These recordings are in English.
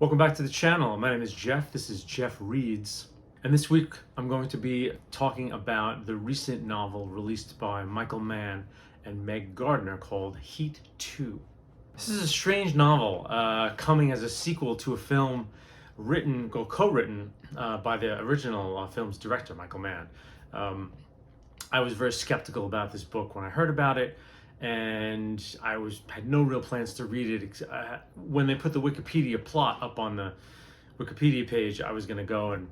Welcome back to the channel. My name is Jeff. This is Jeff Reads. And this week I'm going to be talking about the recent novel released by Michael Mann and Meg Gardner called Heat 2. This is a strange novel coming as a sequel to a film co-written by the original film's director, Michael Mann. I was very skeptical about this book when I heard about it, and had no real plans to read it. When they put the Wikipedia plot up on the Wikipedia page, I was going to go and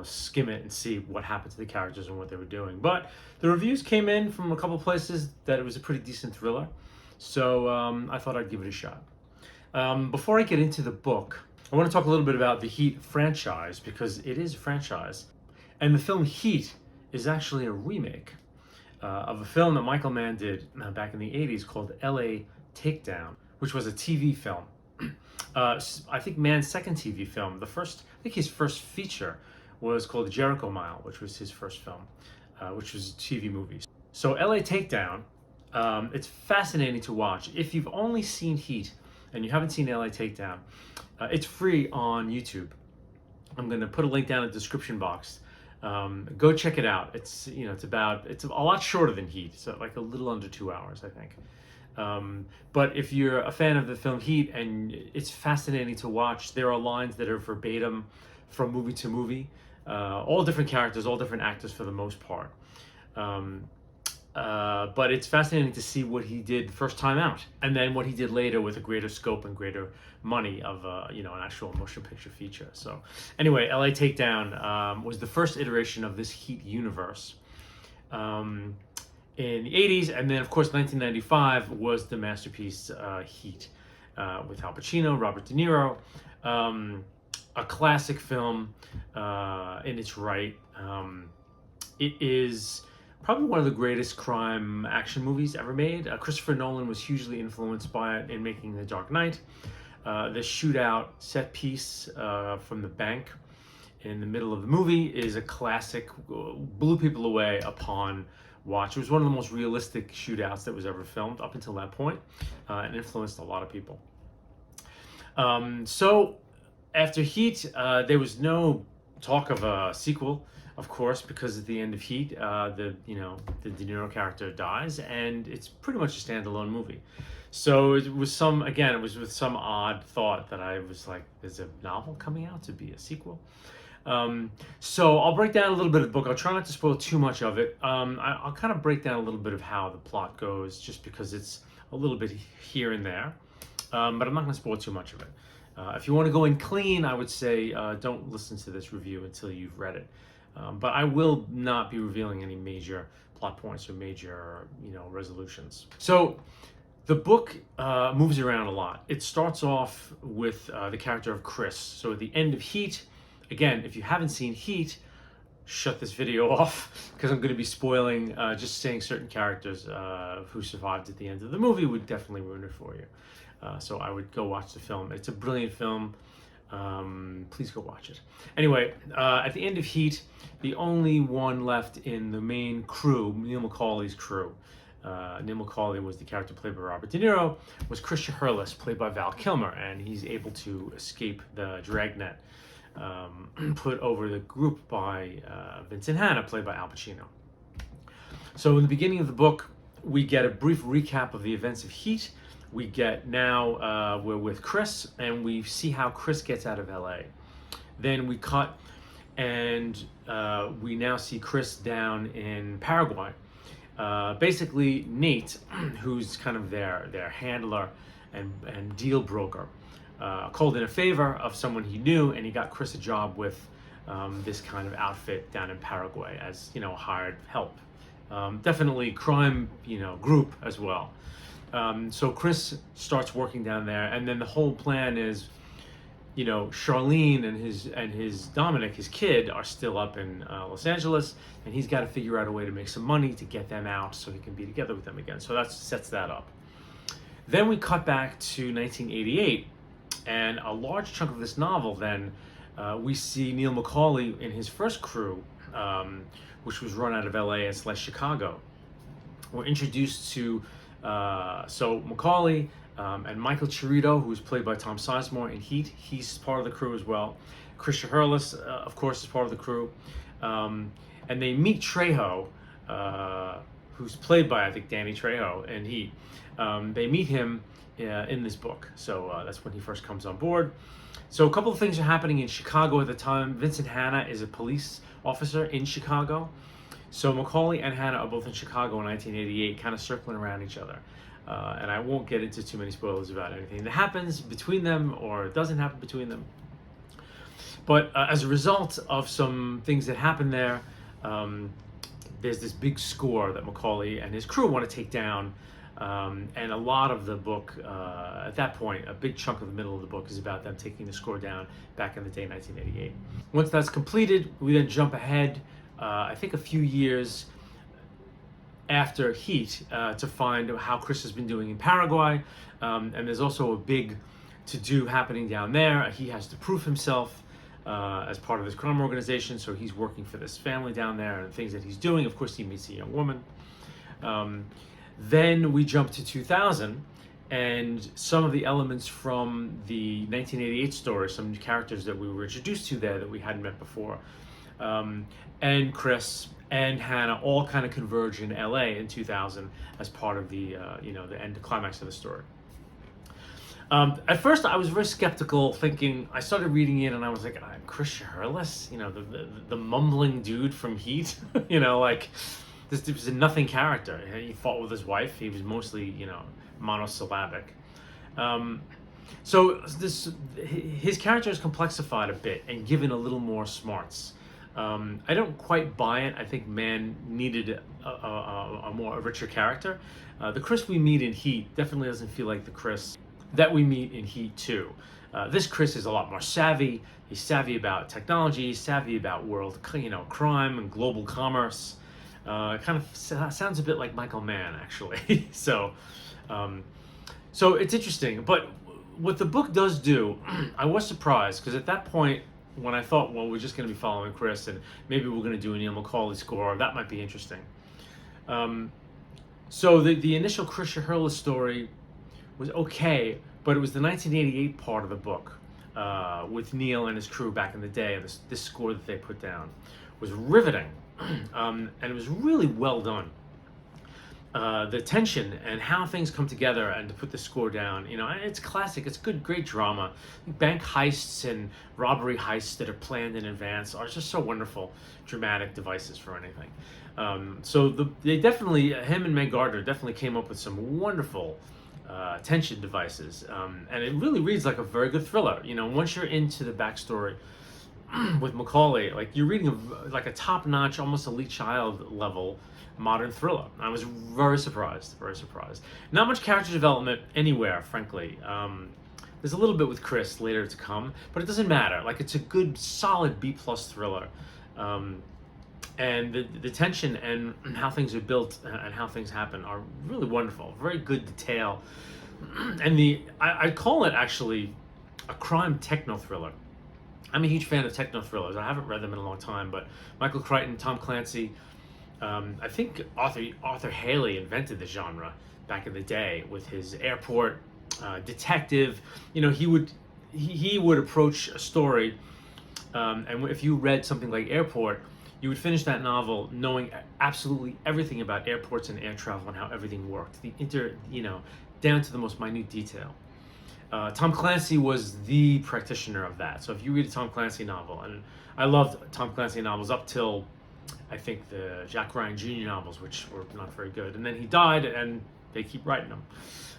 skim it and see what happened to the characters and what they were doing. But the reviews came in from a couple places that it was a pretty decent thriller, so I thought I'd give it a shot. Before I get into the book, I want to talk a little bit about the Heat franchise, because it is a franchise, and the film Heat is actually a remake of a film that Michael Mann did back in the 80s called LA Takedown, which was a TV film. I think Mann's second TV film, his first feature was called Jericho Mile, which was his first film, which was a TV movie. So LA Takedown, it's fascinating to watch. If you've only seen Heat and you haven't seen LA Takedown, it's free on YouTube. I'm going to put a link down in the description box. Go check it out. It's a lot shorter than Heat, so like a little under 2 hours, I think. But if you're a fan of the film Heat, and it's fascinating to watch, there are lines that are verbatim from movie to movie, all different characters, all different actors for the most part. But it's fascinating to see what he did the first time out, and then what he did later with a greater scope and greater money of an actual motion picture feature. So anyway, LA Takedown was the first iteration of this Heat universe in the 80s, and then of course 1995 was the masterpiece Heat with Al Pacino, Robert De Niro, a classic film in its right. It is probably one of the greatest crime action movies ever made. Christopher Nolan was hugely influenced by it in making The Dark Knight. The shootout set piece from the bank in the middle of the movie is a classic, blew people away upon watch. It was one of the most realistic shootouts that was ever filmed up until that point, and influenced a lot of people. So after Heat, there was no talk of a sequel, of course, because at the end of Heat, the De Niro character dies, and it's pretty much a standalone movie. So it was with some odd thought that I was like, there's a novel coming out to be a sequel. So I'll break down a little bit of the book. I'll try not to spoil too much of it. I'll kind of break down a little bit of how the plot goes, just because it's a little bit here and there. But I'm not going to spoil too much of it. If you want to go in clean, I would say don't listen to this review until you've read it. But I will not be revealing any major plot points or major, resolutions. So the book moves around a lot. It starts off with the character of Chris. So at the end of Heat, again, if you haven't seen Heat, shut this video off, because I'm going to be spoiling, just saying certain characters who survived at the end of the movie would definitely ruin it for you. So I would go watch the film. It's a brilliant film. Please go watch it. Anyway, at the end of Heat, the only one left in the main crew, Neil McCauley's crew, Neil McCauley was the character played by Robert De Niro, was Christian Hurlis, played by Val Kilmer, and he's able to escape the dragnet put over the group by Vincent Hanna, played by Al Pacino. So in the beginning of the book, we get a brief recap of the events of Heat. We get now, we're with Chris, and we see how Chris gets out of LA. Then we cut, and we now see Chris down in Paraguay. Basically, Nate, who's kind of their handler and deal broker, called in a favor of someone he knew, and he got Chris a job with this kind of outfit down in Paraguay as, hired help. Definitely crime, group as well. So Chris starts working down there, and then the whole plan is, Charlene and his Dominic, his kid, are still up in Los Angeles, and he's got to figure out a way to make some money to get them out so he can be together with them again. So that sets that up. Then we cut back to 1988, and a large chunk of this novel, then we see Neil McCauley in his first crew, which was run out of LA / Chicago. We're introduced to so Macaulay, And Michael Chirito, who's played by Tom Sizemore in Heat, he's part of the crew as well. Christian Hurlis, of course, is part of the crew. And they meet Trejo, who's played by, I think, Danny Trejo in Heat. They meet him in this book. So that's when he first comes on board. So a couple of things are happening in Chicago at the time. Vincent Hanna is a police officer in Chicago. So Macaulay and Hanna are both in Chicago in 1988, kind of circling around each other. And I won't get into too many spoilers about anything that happens between them or doesn't happen between them. But as a result of some things that happen there, there's this big score that Macaulay and his crew want to take down. And a lot of the book, at that point, a big chunk of the middle of the book is about them taking the score down back in the day, 1988. Once that's completed, we then jump ahead, I think a few years after Heat, to find how Chris has been doing in Paraguay. And there's also a big to-do happening down there. He has to prove himself as part of this crime organization, so he's working for this family down there and things that he's doing. Of course, he meets a young woman. Then we jump to 2000, and some of the elements from the 1988 story, some characters that we were introduced to there that we hadn't met before, and Chris and Hannah all kind of converge in LA in 2000 as part of the the end, the climax of the story. At first, I was very skeptical, thinking, I started reading it and I was like, I'm Christian Hurlis, the mumbling dude from Heat, like, this was a nothing character. He fought with his wife. He was mostly, monosyllabic. So his character is complexified a bit and given a little more smarts. I don't quite buy it. I think man needed a richer character. The Chris we meet in Heat definitely doesn't feel like the Chris that we meet in Heat 2. This Chris is a lot more savvy. He's savvy about technology. He's savvy about world, crime and global commerce. It kind of sounds a bit like Michael Mann, actually. So it's interesting. But what the book does do, I was surprised, because at that point, when I thought, well, we're just going to be following Chris, and maybe we're going to do a Neil Macaulay score, that might be interesting. So the initial Christian Hurlis story was okay, but it was the 1988 part of the book with Neil and his crew back in the day, and this score that they put down was riveting. And it was really well done. The tension and how things come together and to put the score down, it's classic. It's good, great drama. Bank heists and robbery heists that are planned in advance are just so wonderful, dramatic devices for anything. They definitely, him and Meg Gardner definitely came up with some wonderful tension devices. And it really reads like a very good thriller. Once you're into the backstory with Macaulay, like you're reading a top-notch, almost Elite Child level modern thriller. I was very surprised. Not much character development anywhere, frankly. There's a little bit with Chris later to come, but it doesn't matter. Like, it's a good, solid B+ thriller. And the tension and how things are built and how things happen are really wonderful. Very good detail. And I call it actually a crime techno thriller. I'm a huge fan of techno thrillers. I haven't read them in a long time, but Michael Crichton, Tom Clancy, I think Arthur Haley invented the genre back in the day with his airport detective. He would approach a story, and if you read something like Airport, you would finish that novel knowing absolutely everything about airports and air travel and how everything worked, down to the most minute detail. Tom Clancy was the practitioner of that. So if you read a Tom Clancy novel, and I loved Tom Clancy novels up till, I think, the Jack Ryan Jr. novels, which were not very good. And then he died, and they keep writing them.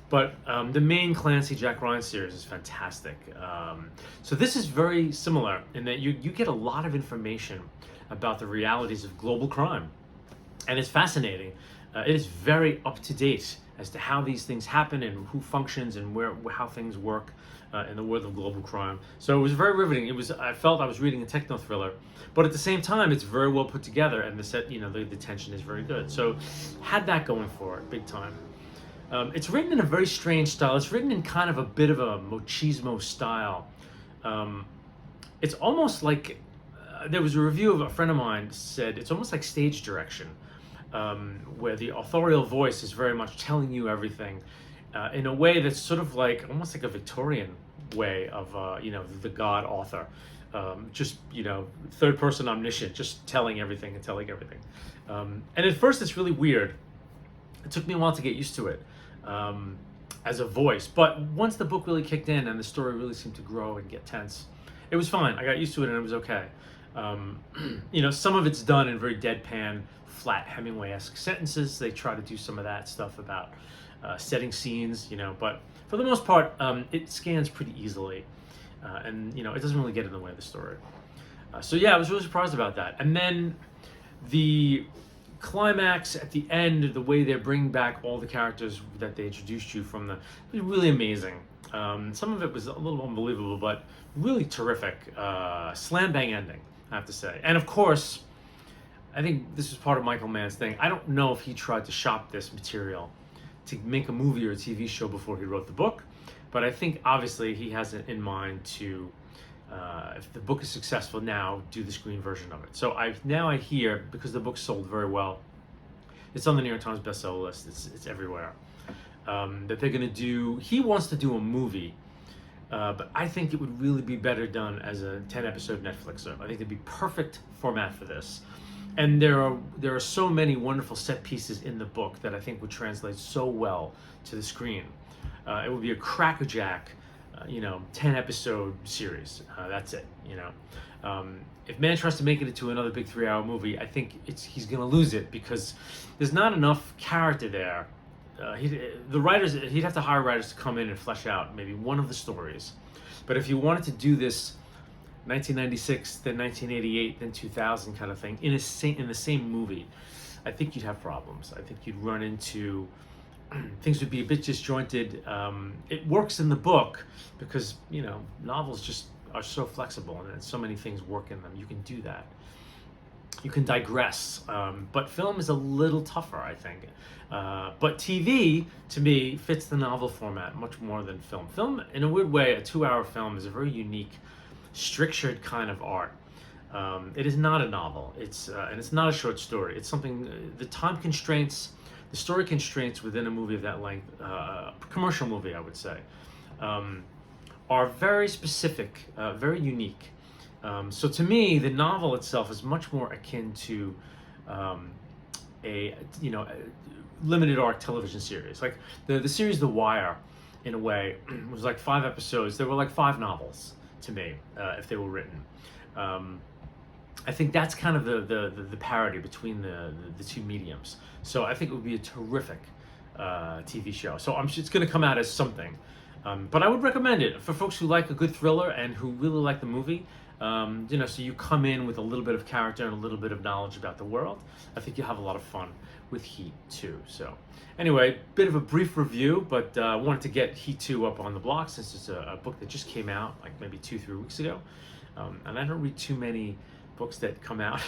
But the main Clancy Jack Ryan series is fantastic. So this is very similar in that you get a lot of information about the realities of global crime. And it's fascinating. It is very up-to-date as to how these things happen and who functions and how things work in the world of global crime. So it was very riveting. I felt I was reading a techno thriller, but at the same time, it's very well put together, and the tension is very good. So had that going for it, big time. It's written in a very strange style. It's written in kind of a bit of a machismo style. It's almost like there was a review of a friend of mine said it's almost like stage direction. Where the authorial voice is very much telling you everything, in a way that's sort of like almost like a Victorian way of the God author, just third person omniscient, just telling everything and telling everything. And at first it's really weird. It took me a while to get used to it as a voice, but once the book really kicked in and the story really seemed to grow and get tense, it was fine. I got used to it and it was okay. Some of it's done in very deadpan, flat Hemingway-esque sentences. They try to do some of that stuff about setting scenes, but for the most part, it scans pretty easily, and it doesn't really get in the way of the story. So yeah, I was really surprised about that. And then the climax at the end, the way they're bringing back all the characters that they introduced you from it was really amazing. Some of it was a little unbelievable, but really terrific. Slam bang ending, I have to say. And of course, I think this was part of Michael Mann's thing. I don't know if he tried to shop this material to make a movie or a TV show before he wrote the book, but I think obviously he has it in mind to, if the book is successful now, do the screen version of it. So I hear, because the book sold very well, it's on the New York Times bestseller list, it's everywhere, that they're going to do, he wants to do a movie, but I think it would really be better done as a 10-episode Netflixer. I think it'd be perfect format for this. And there are so many wonderful set pieces in the book that I think would translate so well to the screen. It would be a crackerjack, 10-episode series. That's it. If Mann tries to make it into another big 3-hour movie, I think he's going to lose it because there's not enough character there. He'd have to hire writers to come in and flesh out maybe one of the stories. But if you wanted to do this 1996, then 1988, then 2000 kind of thing in the same movie, I think you'd have problems. I think you'd run into things would be a bit disjointed. It works in the book because novels just are so flexible and so many things work in them. You can do that. You can digress, but film is a little tougher, I think. But TV, to me, fits the novel format much more than film. Film, in a weird way, a 2-hour film is a very unique, strictured kind of art. It is not a novel. And it's not a short story. It's something. The time constraints, the story constraints within a movie of that length, commercial movie, I would say, are very specific, very unique. So to me, the novel itself is much more akin to a limited arc television series. Like the series The Wire, in a way, was like 5 episodes. They were like 5 novels to me, if they were written. I think that's kind of the parity between the two mediums. So I think it would be a terrific TV show. So it's going to come out as something. But I would recommend it for folks who like a good thriller and who really like the movie. So you come in with a little bit of character and a little bit of knowledge about the world. I think you'll have a lot of fun with Heat 2. So anyway, bit of a brief review, but I wanted to get Heat 2 up on the block since it's a book that just came out like maybe 2-3 weeks ago. And I don't read too many books that come out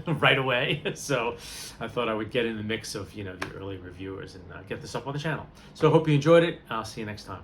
right away. So I thought I would get in the mix of, the early reviewers and get this up on the channel. So I hope you enjoyed it. I'll see you next time.